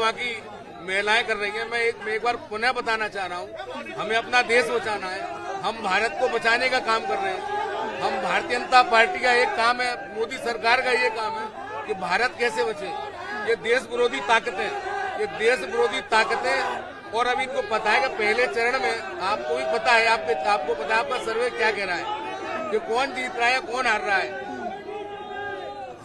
वहाँ की महिलाएं कर रही हैं। मैं एक बार पुनः बताना चाह रहा हूँ, हमें अपना देश बचाना है, हम भारत को बचाने का काम कर रहे हैं। हम भारतीय जनता पार्टी का एक काम है, मोदी सरकार का ये काम है कि भारत कैसे बचे। ये देश विरोधी ताकतें, ये देश विरोधी ताकतें, और अभी इनको पता है कि पहले चरण में आपको भी पता है, आपको पता है आपका सर्वे क्या कह रहा है कि कौन जीत रहा है, कौन हार रहा है।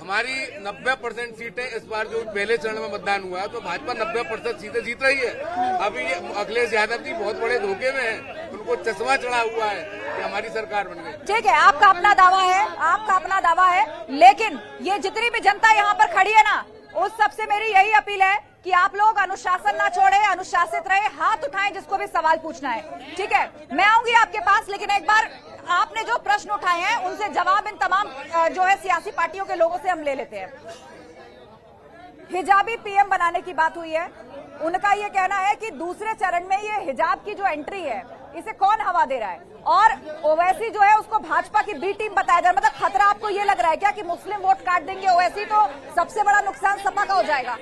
हमारी 90% सीटें इस बार जो पहले चरण में मतदान हुआ है तो भाजपा 90% सीटें जीत रही है। अभी ये अखिलेश यादव जी बहुत बड़े धोखे में हैं, उनको चश्मा चढ़ा हुआ है कि हमारी सरकार बन गई। ठीक है, आपका अपना दावा है, आपका अपना दावा है, लेकिन ये जितनी भी जनता यहाँ पर खड़ी है ना, उस सबसे मेरी यही अपील है कि आप लोग अनुशासन ना छोड़े, अनुशासित रहे, हाथ उठाएं जिसको भी सवाल पूछना है। ठीक है, मैं आऊंगी आपके पास, लेकिन एक बार आपने जो प्रश्न उठाए हैं उनसे जवाब इन तमाम जो है सियासी पार्टियों के लोगों से हम ले लेते हैं। हिजाबी पीएम बनाने की बात हुई है, उनका ये कहना है कि दूसरे चरण में ये हिजाब की जो एंट्री है इसे कौन हवा दे रहा है, और ओवैसी जो है उसको भाजपा की बी टीम बताया जा रहा है। मतलब खतरा आपको ये लग रहा है क्या कि मुस्लिम वोट काट देंगे ओवैसी, तो सबसे बड़ा नुकसान सपा का हो जाएगा?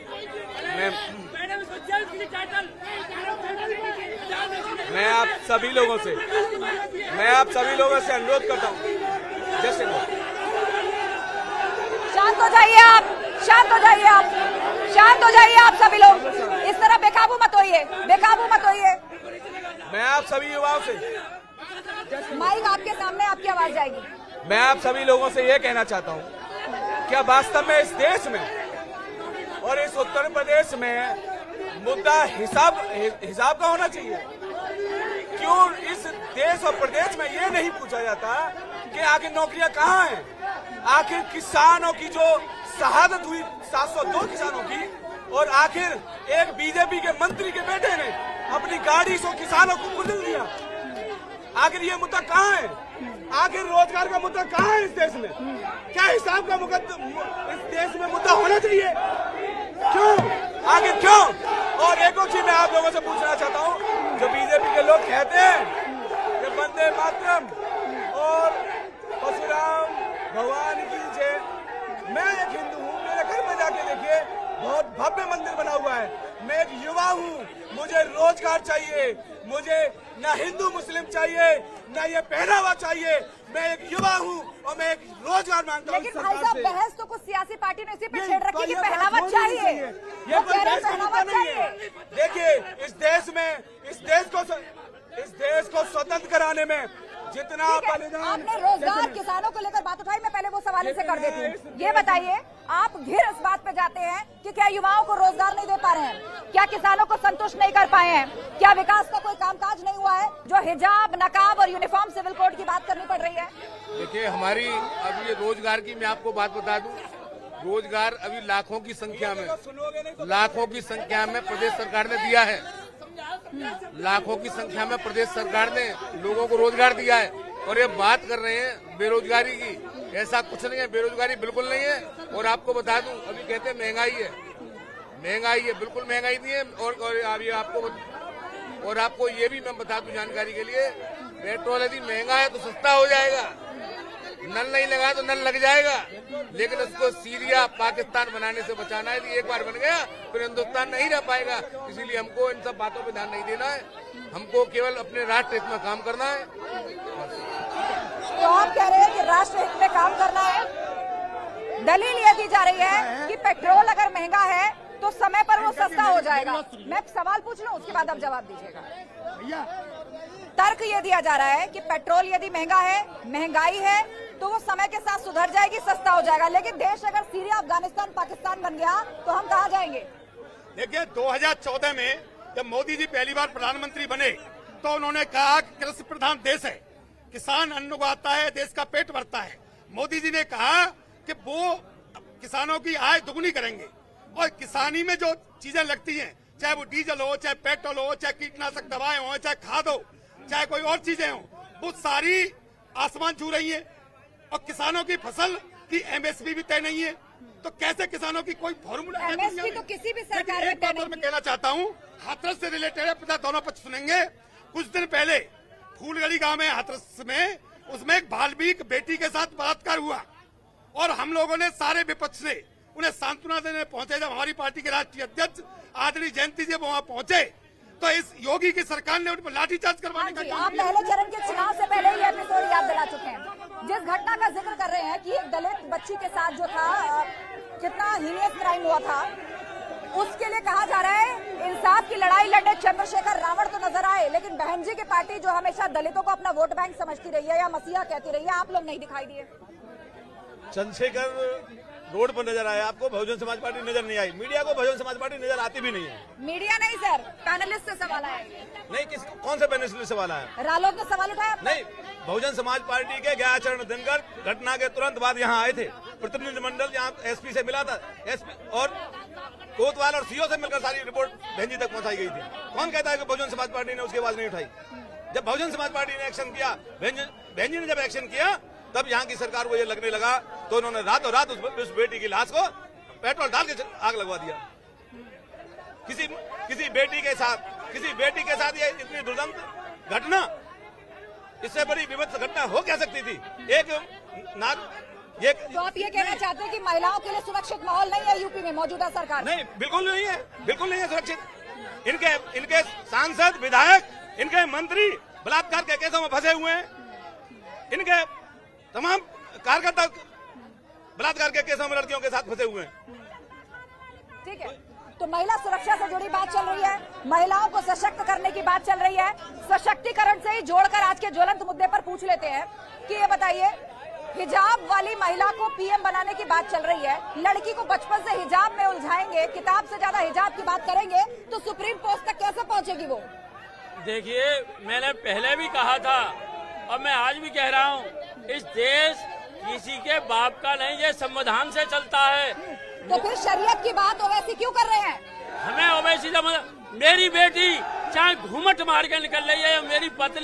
मैं आप सभी लोगों से अनुरोध करता हूँ, जैसे शांत हो जाइए आप, शांत हो जाइए आप, शांत हो जाइए आप सभी लोग, इस तरह बेकाबू मत होइए, बेकाबू मत होइए। मैं आप सभी युवाओं से, माइक आपके सामने, आपकी आवाज जाएगी। मैं आप सभी लोगों से ये कहना चाहता हूँ, क्या वास्तव में इस देश में और इस उत्तर प्रदेश में मुद्दा हिसाब का होना चाहिए? क्यों इस देश और प्रदेश में ये नहीं पूछा जाता कि आखिर नौकरियां कहाँ हैं? आखिर किसानों की जो शहादत हुई 702 किसानों की, और आखिर एक बीजेपी के मंत्री के बेटे ने अपनी गाड़ी से किसानों को कुचल दिया। आखिर ये मुद्दा कहाँ है? आखिर रोजगार का मुद्दा कहाँ है इस देश में? क्या हिसाब का इस देश में मुद्दा होना चाहिए? क्यों? आखिर क्यों? और एक और चीज मैं आप लोगों से पूछना चाहता हूँ, जो बीजेपी के लोग कहते हैं कि वंदे मातरम और परशुराम भगवान की जय, मैं एक हिंदू हूँ, मेरे घर में जाके देखिए बहुत भव्य मंदिर बना हुआ है। मैं एक युवा हूँ, मुझे रोजगार चाहिए, मुझे ना हिंदू मुस्लिम चाहिए, ना ये पहनावा चाहिए। मैं एक युवा हूँ और मैं एक रोजगार मांगता हूँ। लेकिन भाई साहब, बहस तो कुछ सियासी पार्टी ने इसी पे छेड़ रखी कि पहनावा चाहिए, ये पहनावा चाहिए। देखिए, इस देश को स्वतंत्र कराने में जितना बलिदान, आपने रोजगार किसानों को लेकर बात उठाई, मैं पहले वो सवाल से कर देती हूँ। ये बताइए, आप घिर इस बात पे जाते हैं कि क्या युवाओं को रोजगार नहीं दे पा रहे हैं, क्या किसानों को संतुष्ट नहीं कर पाए हैं, क्या विकास का कोई कामकाज नहीं हुआ है, जो हिजाब, नकाब और यूनिफॉर्म सिविल कोड की बात करनी पड़ रही है? देखिए, हमारी अभी रोजगार की मैं आपको बात बता दूं, रोजगार अभी लाखों की संख्या में प्रदेश सरकार ने दिया है। लाखों की संख्या में प्रदेश सरकार ने लोगों को रोजगार दिया है, और ये बात कर रहे हैं बेरोजगारी की। ऐसा कुछ नहीं है, बेरोजगारी बिल्कुल नहीं है। और आपको बता दूं, अभी कहते हैं महंगाई है, बिल्कुल महंगाई नहीं है। और आपको ये भी मैं बता दूं जानकारी के लिए, पेट्रोल यदि महंगा है तो सस्ता हो जाएगा, नल नहीं लगा तो नल लग जाएगा, लेकिन उसको सीरिया पाकिस्तान बनाने से बचाना है। एक बार बन गया फिर हिंदुस्तान नहीं रह पाएगा। इसीलिए हमको इन सब बातों पे ध्यान नहीं देना है, हमको केवल अपने राष्ट्र हित में काम करना है। तो आप कह रहे हैं कि राष्ट्र हित में काम करना है। दलील ये दी जा रही है कि पेट्रोल अगर महंगा है तो समय पर वो सस्ता हो जाएगा। मैं सवाल पूछ लूं, उसके बाद आप जवाब दीजिएगा। तर्क ये दिया जा रहा है कि पेट्रोल यदि महंगा है, महंगाई है, तो वो समय के साथ सुधर जाएगी, सस्ता हो जाएगा। लेकिन देश अगर सीरिया, अफगानिस्तान, पाकिस्तान बन गया तो हम कहाँ जाएंगे? देखिए, 2014 में जब मोदी जी पहली बार प्रधानमंत्री बने तो उन्होंने कहा कि कृषि प्रधान देश है, किसान अन्न उगाता है, देश का पेट भरता है। मोदी जी ने कहा कि वो किसानों की आय दुगनी करेंगे, और किसानी में जो चीजें लगती हैं, चाहे वो डीजल हो, चाहे पेट्रोल हो, चाहे कीटनाशक दवाएं हो, चाहे खाद हो, चाहे कोई और चीजें हो, वो सारी आसमान छू रही है। और किसानों की फसल की एमएसपी भी तय नहीं है, तो कैसे किसानों की कोई फॉर्मूला? एमएसपी तो किसी भी सरकार में तय नहीं। मैं कहना चाहता हूँ, हाथरस से रिलेटेड है, दोनों पक्ष सुनेंगे। कुछ दिन पहले फूलगढ़ी गांव में, हाथरस में, उसमें एक बाल्मीक बेटी के साथ बलात्कार हुआ, और हम लोगों ने सारे विपक्ष ने उन्हें सांत्वना देने पहुंचे। जब हमारी पार्टी के राष्ट्रीय अध्यक्ष आदरणीय जयंती जी वहां पहुंचे तो इस योगी की सरकार ने उन पर लाठीचार्ज करवाने का आप पहले चरण के चुनाव से पहले ही एपिसोड याद दिला चुके हैं। जिस घटना का जिक्र कर रहे हैं कि एक दलित बच्ची के साथ जो था कितना हीनियस क्राइम हुआ था, उसके लिए कहा जा रहा है इंसाफ की लड़ाई लड़े चंद्रशेखर रावण तो नजर आए, लेकिन बहन जी की पार्टी जो हमेशा दलितों को अपना वोट बैंक समझती रही है या मसीहा कहती रही है, आप लोग नहीं दिखाई दिए। चंद्रशेखर रोड पर नजर आया, आपको बहुजन समाज पार्टी नजर नहीं आई। मीडिया को बहुजन समाज पार्टी नजर आती भी नहीं है। मीडिया नहीं सर, पैनलिस्ट से सवाल आया। नहीं, कौन से पैनलिस्ट ने सवाल आया? रालोद ने सवाल उठाया। नहीं, बहुजन समाज पार्टी के गयाचरण धनगर घटना के तुरंत बाद यहाँ आए थे। प्रतिनिधिमंडल यहाँ एसपी से मिला था, एसपी और कोतवाल और सीओ से मिलकर सारी रिपोर्ट बहन जी तक पहुंचाई गई थी। कौन कहता है कि बहुजन समाज पार्टी ने उसकी आवाज नहीं उठाई? जब बहुजन समाज पार्टी ने एक्शन किया, बहन जी ने जब एक्शन किया, तब यहाँ की सरकार को ये लगने लगा तो उन्होंने रातों रात उस बेटी की लाश को पेट्रोल डाल के आग लगवा दिया। किसी बेटी के साथ ये इतनी दुर्दांत घटना, इससे बड़ी विभत्स घटना हो क्या सकती थी? तो आप ये कहना चाहते हैं कि महिलाओं के लिए सुरक्षित माहौल नहीं है यूपी में मौजूदा सरकार? नहीं, बिल्कुल नहीं है, बिल्कुल नहीं है सुरक्षित। इनके सांसद, विधायक, इनके मंत्री बलात्कार के केसों में फंसे हुए हैं। इनके तमाम कार्यकर्ता बलात्कार के केसों में लड़कियों के साथ फंसे हुए हैं। ठीक है, तो महिला सुरक्षा से जुड़ी बात चल रही है, महिलाओं को सशक्त करने की बात चल रही है। सशक्तिकरण से ही जोड़कर आज के ज्वलंत मुद्दे पर पूछ लेते हैं कि ये बताइए, हिजाब वाली महिला को पीएम बनाने की बात चल रही है, लड़की को बचपन से हिजाब में उलझाएंगे, किताब से ज्यादा हिजाब की बात करेंगे तो सुप्रीम पोस्ट तक कैसे पहुंचेगी वो? देखिए, मैंने पहले भी कहा था और मैं आज भी कह रहा हूँ, इस देश किसी के बाप का नहीं, ये संविधान से चलता है। तो फिर शरीयत की बात ओवैसी क्यों कर रहे हैं? हमें ओवैसी, मेरी बेटी चाहे घूमट मार के निकल रही है, मेरी पत्नी